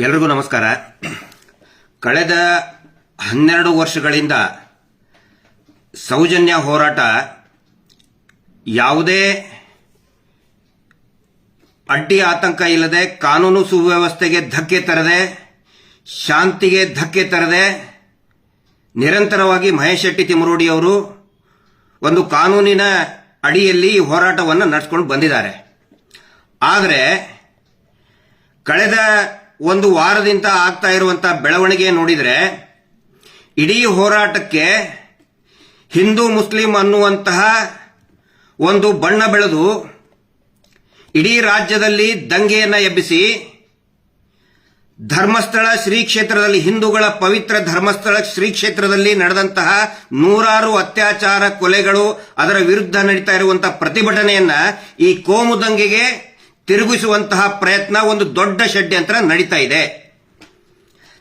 ಎಲ್ರಿಗೂ ನಮಸ್ಕಾರ. ಕಳೆದ 12 ವರ್ಷಗಳಿಂದ ಸೌಜನ್ಯ ಹೋರಾಟ ಯಾವುದೇ ಅಡ್ಡಿ ಆತಂಕ ಇಲ್ಲದೆ, ಕಾನೂನು ಸುವ್ಯವಸ್ಥೆಗೆ ಧಕ್ಕೆ ತರದೆ, ಶಾಂತಿಗೆ ಧಕ್ಕೆ ತರದೆ ನಿರಂತರವಾಗಿ ಮಹೇಶ್ ಶೆಟ್ಟಿ ತಿಮರೋಡಿ ಅವರು ಒಂದು ಕಾನೂನಿನ ಅಡಿಯಲ್ಲಿ ಈ ಹೋರಾಟವನ್ನು ನಡೆಸಿಕೊಂಡು ಬಂದಿದ್ದಾರೆ. ಆದರೆ ಕಳೆದ ಒಂದು ವಾರದಿಂದ ಆಗ್ತಾ ಇರುವಂತಹ ಬೆಳವಣಿಗೆ ನೋಡಿದರೆ ಇಡೀ ಹೋರಾಟಕ್ಕೆ ಹಿಂದೂ ಮುಸ್ಲಿಂ ಅನ್ನುವಂತಹ ಒಂದು ಬಣ್ಣ ಬೆಳೆದು ಇಡೀ ರಾಜ್ಯದಲ್ಲಿ ದಂಗೆಯನ್ನು ಎಬ್ಬಿಸಿ ಧರ್ಮಸ್ಥಳ ಶ್ರೀ ಕ್ಷೇತ್ರದಲ್ಲಿ, ಹಿಂದೂಗಳ ಪವಿತ್ರ ಧರ್ಮಸ್ಥಳ ಶ್ರೀ ಕ್ಷೇತ್ರದಲ್ಲಿ ನಡೆದಂತಹ ನೂರಾರು ಅತ್ಯಾಚಾರ, ಕೊಲೆಗಳು, ಅದರ ವಿರುದ್ಧ ನಡೀತಾ ಇರುವಂತಹ ಪ್ರತಿಭಟನೆಯನ್ನ ಈ ಕೋಮು ದಂಗೆಗೆ ತಿರುಗಿಸುವಂತಹ ಪ್ರಯತ್ನ ಒಂದು ದೊಡ್ಡ ಷಡ್ಯಂತ್ರ ನಡೀತಾ ಇದೆ.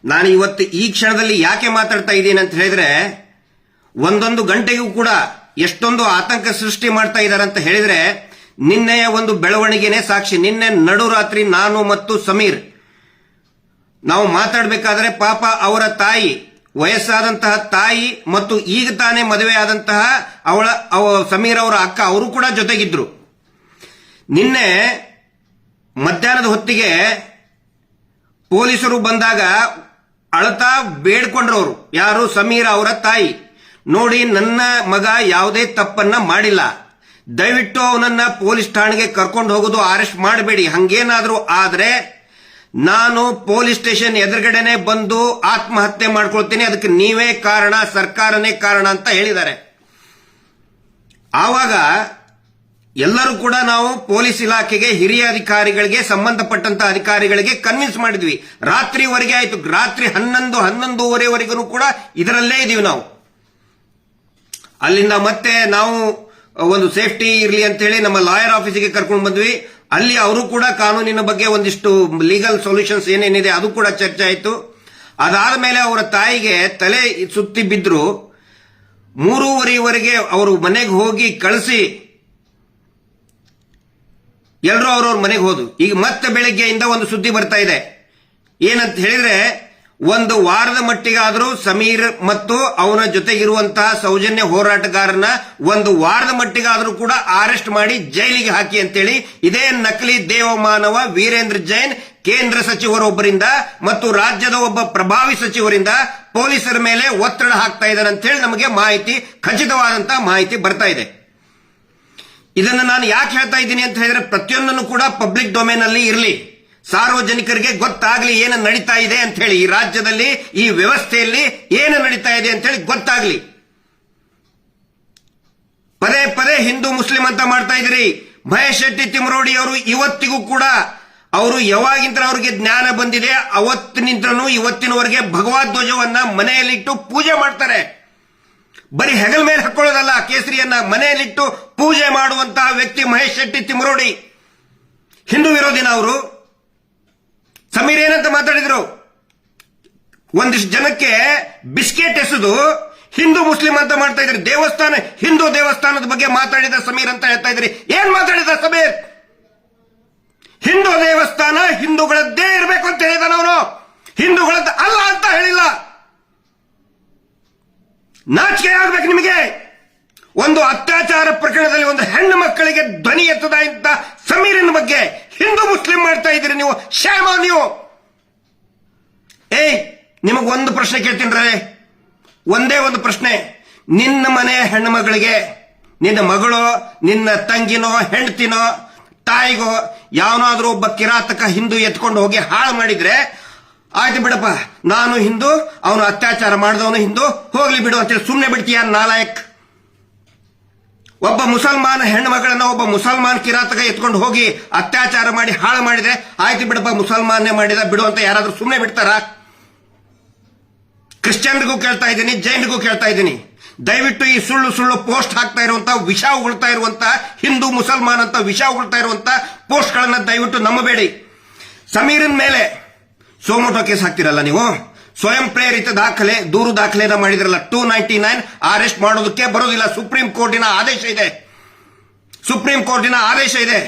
ನಾನು ಇವತ್ತು ಈ ಕ್ಷಣದಲ್ಲಿ ಯಾಕೆ ಮಾತಾಡ್ತಾ ಇದ್ದೀನಿ ಅಂತ ಹೇಳಿದ್ರೆ, ಒಂದೊಂದು ಗಂಟೆಗೂ ಕೂಡ ಎಷ್ಟೊಂದು ಆತಂಕ ಸೃಷ್ಟಿ ಮಾಡ್ತಾ ಇದ್ದಾರೆ ಅಂತ ಹೇಳಿದ್ರೆ ನಿನ್ನೆಯ ಒಂದು ಬೆಳವಣಿಗೆನೇ ಸಾಕ್ಷಿ. ನಿನ್ನೆ ನಡುರಾತ್ರಿ ನಾನು ಮತ್ತು ಸಮೀರ್ ನಾವು ಮಾತಾಡಬೇಕಾದ್ರೆ ಪಾಪ ಅವರ ತಾಯಿ, ವಯಸ್ಸಾದಂತಹ ತಾಯಿ ಮತ್ತು ಈಗ ತಾನೇ ಮದುವೆ ಆದಂತಹ ಸಮೀರ್ ಅವರ ಅಕ್ಕ, ಅವರು ಕೂಡ ಜೊತೆಗಿದ್ರು. ನಿನ್ನೆ ಮಧ್ಯಾಹ್ನದ ಹೊತ್ತಿಗೆ ಪೊಲೀಸರು ಬಂದಾಗ ಅಳತಾ ಬೇಡ್ಕೊಂಡ್ರವರು, ಯಾರು? ಸಮೀರ್ ಅವರ ತಾಯಿ. ನೋಡಿ, ನನ್ನ ಮಗ ಯಾವುದೇ ತಪ್ಪನ್ನ ಮಾಡಿಲ್ಲ, ದಯವಿಟ್ಟು ಅವನನ್ನ ಪೊಲೀಸ್ ಠಾಣೆಗೆ ಕರ್ಕೊಂಡು ಹೋಗೋದು, ಅರೆಸ್ಟ್ ಮಾಡಬೇಡಿ. ಹಂಗೇನಾದ್ರೂ ಆದ್ರೆ ನಾನು ಪೊಲೀಸ್ ಸ್ಟೇಷನ್ ಎದುರುಗಡೆನೆ ಬಂದು ಆತ್ಮಹತ್ಯೆ ಮಾಡ್ಕೊಳ್ತೀನಿ, ಅದಕ್ಕೆ ನೀವೇ ಕಾರಣ, ಸರ್ಕಾರನೇ ಕಾರಣ ಅಂತ ಹೇಳಿದ್ದಾರೆ. ಆವಾಗ ಎಲ್ಲರೂ ಕೂಡ ನಾವು ಪೊಲೀಸ್ ಇಲಾಖೆಗೆ, ಹಿರಿಯ ಅಧಿಕಾರಿಗಳಿಗೆ, ಸಂಬಂಧಪಟ್ಟಂತ ಅಧಿಕಾರಿಗಳಿಗೆ ಕನ್ವಿನ್ಸ್ ಮಾಡಿದ್ವಿ. ರಾತ್ರಿವರೆಗೆ ಆಯ್ತು, ರಾತ್ರಿ 11:30ವರೆಗೂ ಕೂಡ ಇದರಲ್ಲೇ ಇದೀವಿ ನಾವು. ಅಲ್ಲಿಂದ ಮತ್ತೆ ನಾವು ಒಂದು ಸೇಫ್ಟಿ ಇರಲಿ ಅಂತ ಹೇಳಿ ನಮ್ಮ ಲಾಯರ್ ಆಫೀಸಿಗೆ ಕರ್ಕೊಂಡು ಬಂದ್ವಿ. ಅಲ್ಲಿ ಅವರು ಕೂಡ ಕಾನೂನಿನ ಬಗ್ಗೆ ಒಂದಿಷ್ಟು ಲೀಗಲ್ ಸೊಲ್ಯೂಷನ್ಸ್ ಏನೇನಿದೆ ಅದು ಕೂಡ ಚರ್ಚೆ ಆಯಿತು. ಅದಾದ ಮೇಲೆ ಅವರ ತಾಯಿಗೆ ತಲೆ ಸುತ್ತಿ ಬಿದ್ರು. 3:30ವರೆಗೆ ಅವರು ಮನೆಗೆ ಹೋಗಿ ಕಳಿಸಿ ಎಲ್ಲರೂ ಅವ್ರವ್ರ ಮನೆಗೆ ಹೋದ್ರು. ಈಗ ಮತ್ತೆ ಬೆಳಗ್ಗೆಯಿಂದ ಒಂದು ಸುದ್ದಿ ಬರ್ತಾ ಇದೆ. ಏನಂತ ಹೇಳಿದ್ರೆ, ಒಂದು ವಾರದ ಮಟ್ಟಿಗಾದರೂ ಸಮೀರ್ ಮತ್ತು ಅವನ ಜೊತೆಗಿರುವಂತಹ ಸೌಜನ್ಯ ಹೋರಾಟಗಾರನ ಒಂದು ವಾರದ ಮಟ್ಟಿಗಾದರೂ ಕೂಡ ಅರೆಸ್ಟ್ ಮಾಡಿ ಜೈಲಿಗೆ ಹಾಕಿ ಅಂತೇಳಿ ಇದೇ ನಕಲಿ ದೇವಮಾನವ ವೀರೇಂದ್ರ ಜೈನ್ ಕೇಂದ್ರ ಸಚಿವರೊಬ್ಬರಿಂದ ಮತ್ತು ರಾಜ್ಯದ ಒಬ್ಬ ಪ್ರಭಾವಿ ಸಚಿವರಿಂದ ಪೊಲೀಸರ ಮೇಲೆ ಒತ್ತಡ ಹಾಕ್ತಾ ಇದ್ದಾರೆ ಅಂತ ಹೇಳಿ ನಮಗೆ ಮಾಹಿತಿ, ಖಚಿತವಾದಂತಹ ಮಾಹಿತಿ ಬರ್ತಾ ಇದೆ. ಇದನ್ನು ನಾನು ಯಾಕೆ ಹೇಳ್ತಾ ಇದ್ದೀನಿ ಅಂತ ಹೇಳಿದ್ರೆ, ಪ್ರತಿಯೊಂದನ್ನು ಕೂಡ ಪಬ್ಲಿಕ್ ಡೊಮೇನ್ ಅಲ್ಲಿ ಇರಲಿ, ಸಾರ್ವಜನಿಕರಿಗೆ ಗೊತ್ತಾಗ್ಲಿ ಏನು ನಡೀತಾ ಇದೆ ಅಂತ ಹೇಳಿ, ಈ ರಾಜ್ಯದಲ್ಲಿ ಈ ವ್ಯವಸ್ಥೆಯಲ್ಲಿ ಏನು ನಡೀತಾ ಇದೆ ಅಂತ ಹೇಳಿ ಗೊತ್ತಾಗ್ಲಿ. ಪದೇ ಪದೇ ಹಿಂದೂ ಮುಸ್ಲಿಂ ಅಂತ ಮಾಡ್ತಾ ಇದ್ರಿ. ಮಹೇಶ್ ಶೆಟ್ಟಿ ತಿಮರೋಡಿ ಅವರು ಇವತ್ತಿಗೂ ಕೂಡ ಅವರು ಯಾವಾಗಿಂತ ಅವ್ರಿಗೆ ಜ್ಞಾನ ಬಂದಿದೆ ಅವತ್ತಿನಿಂದನೂ ಇವತ್ತಿನವರೆಗೆ ಭಗವದ್ ಧ್ವಜವನ್ನ ಮನೆಯಲ್ಲಿಟ್ಟು ಪೂಜೆ ಮಾಡ್ತಾರೆ. ಬರೀ ಹೆಗಲ ಮೇಲೆ ಹಾಕೊಳ್ಳೋದಲ್ಲ, ಕೇಸರಿಯನ್ನ ಮನೆಯಲ್ಲಿಟ್ಟು ಪೂಜೆ ಮಾಡುವಂತಹ ವ್ಯಕ್ತಿ ಮಹೇಶ್ ಶೆಟ್ಟಿ ತಿಮರೋಡಿ. ಹಿಂದೂ ವಿರೋಧಿನ ಅವರು. ಸಮೀರ್ ಏನಂತ ಮಾತಾಡಿದ್ರು, ಒಂದಿಷ್ಟು ಜನಕ್ಕೆ ಬಿಸ್ಕೆಟ್ ಎಸೆದು ಹಿಂದೂ ಮುಸ್ಲಿಂ ಅಂತ ಮಾಡ್ತಾ ಇದ್ರಿ. ದೇವಸ್ಥಾನ, ಹಿಂದೂ ದೇವಸ್ಥಾನದ ಬಗ್ಗೆ ಮಾತಾಡಿದ ಸಮೀರ್ ಅಂತ ಹೇಳ್ತಾ ಇದ್ರಿ. ಏನ್ ಮಾತಾಡಿದ ಸಮೀರ್? ಹಿಂದೂ ದೇವಸ್ಥಾನ ಹಿಂದೂಗಳದ್ದೇ ಇರಬೇಕು ಅಂತ ಹೇಳಿದ, ಅವನು ಹಿಂದೂಗಳದ್ದು ಅಲ್ಲ ಅಂತ ಹೇಳಿಲ್ಲ. ನಾಚಿಕೆ ಆಗ್ಬೇಕು ನಿಮಗೆ. ಒಂದು ಅತ್ಯಾಚಾರ ಪ್ರಕರಣದಲ್ಲಿ ಒಂದು ಹೆಣ್ಣು ಮಕ್ಕಳಿಗೆ ಧ್ವನಿ ಎತ್ತದ ಇಂತ ಸಮೀರಿನ ಬಗ್ಗೆ ಹಿಂದೂ ಮುಸ್ಲಿಂ ಮಾಡ್ತಾ ಇದ್ದೀರಿ ನೀವು. ಶ್ಯಾಮ ನೀವು. ನಿಮಗೊಂದು ಪ್ರಶ್ನೆ ಕೇಳ್ತೀನಿ, ಒಂದೇ ಒಂದು ಪ್ರಶ್ನೆ. ನಿನ್ನ ಮನೆ ಹೆಣ್ಣು ಮಗಳಿಗೆ, ನಿನ್ನ ಮಗಳು, ನಿನ್ನ ತಂಗಿನೋ, ಹೆಂಡತಿನೋ, ತಾಯಿಗೋ ಯಾವನಾದ್ರೂ ಒಬ್ಬ ಕಿರಾತಕ ಹಿಂದೂ ಎತ್ಕೊಂಡು ಹೋಗಿ ಹಾಳು ಮಾಡಿದ್ರೆ, ಆಯ್ತು ಬಿಡಪ್ಪ, ನಾನು ಹಿಂದೂ, ಅವನು ಅತ್ಯಾಚಾರ ಮಾಡಿದವನು ಹಿಂದೂ, ಹೋಗ್ಲಿ ಬಿಡು ಅಂತೇಳಿ ಸುಮ್ಮನೆ ಬಿಡ್ತೀಯ? ನಾಲಾಯಕ್. ಒಬ್ಬ ಮುಸಲ್ಮಾನ ಹೆಣ್ಣು ಮಗಳನ್ನ ಒಬ್ಬ ಮುಸಲ್ಮಾನ್ ಕಿರಾತಕ ಎತ್ಕೊಂಡು ಹೋಗಿ ಅತ್ಯಾಚಾರ ಮಾಡಿ ಹಾಳು ಮಾಡಿದ್ರೆ, ಆಯ್ತು ಬಿಡಪ್ಪ, ಮುಸಲ್ಮಾನೇ ಮಾಡಿದ ಬಿಡು ಅಂತ ಯಾರಾದ್ರೂ ಸುಮ್ಮನೆ ಬಿಡ್ತಾರ? ಕ್ರಿಶ್ಚಿಯನ್ರಿಗೂ ಕೇಳ್ತಾ ಇದ್ದೀನಿ, ಜೈನ್ರಿಗೂ ಕೇಳ್ತಾ ಇದ್ದೀನಿ, ದಯವಿಟ್ಟು ಈ ಸುಳ್ಳು ಸುಳ್ಳು ಪೋಸ್ಟ್ ಹಾಕ್ತಾ ಇರುವಂತ, ವಿಷ ಉಗುಳ್ತಾ ಇರುವಂತ, ಹಿಂದೂ ಮುಸಲ್ಮಾನ್ ಅಂತ ವಿಷ ಉಗುಳ್ತಾ ಇರುವಂತ ಪೋಸ್ಟ್ ಗಳನ್ನ ದಯವಿಟ್ಟು ನಂಬಬೇಡಿ. ಸಮೀರನ್ ಮೇಲೆ ಸೋಮೋಟೋ ಕೇಸ್ ಹಾಕ್ತಿರಲ್ಲ ನೀವು, ಸ್ವಯಂ ಪ್ರೇರಿತ ದಾಖಲೆ, ದೂರು ದಾಖಲೆನ ಮಾಡಿದ್ರಲ್ಲ, 299 ಅರೆಸ್ಟ್ ಮಾಡೋದಕ್ಕೆ ಬರೋದಿಲ್ಲ. ಸುಪ್ರೀಂ ಕೋರ್ಟಿನ ಆದೇಶ ಇದೆ.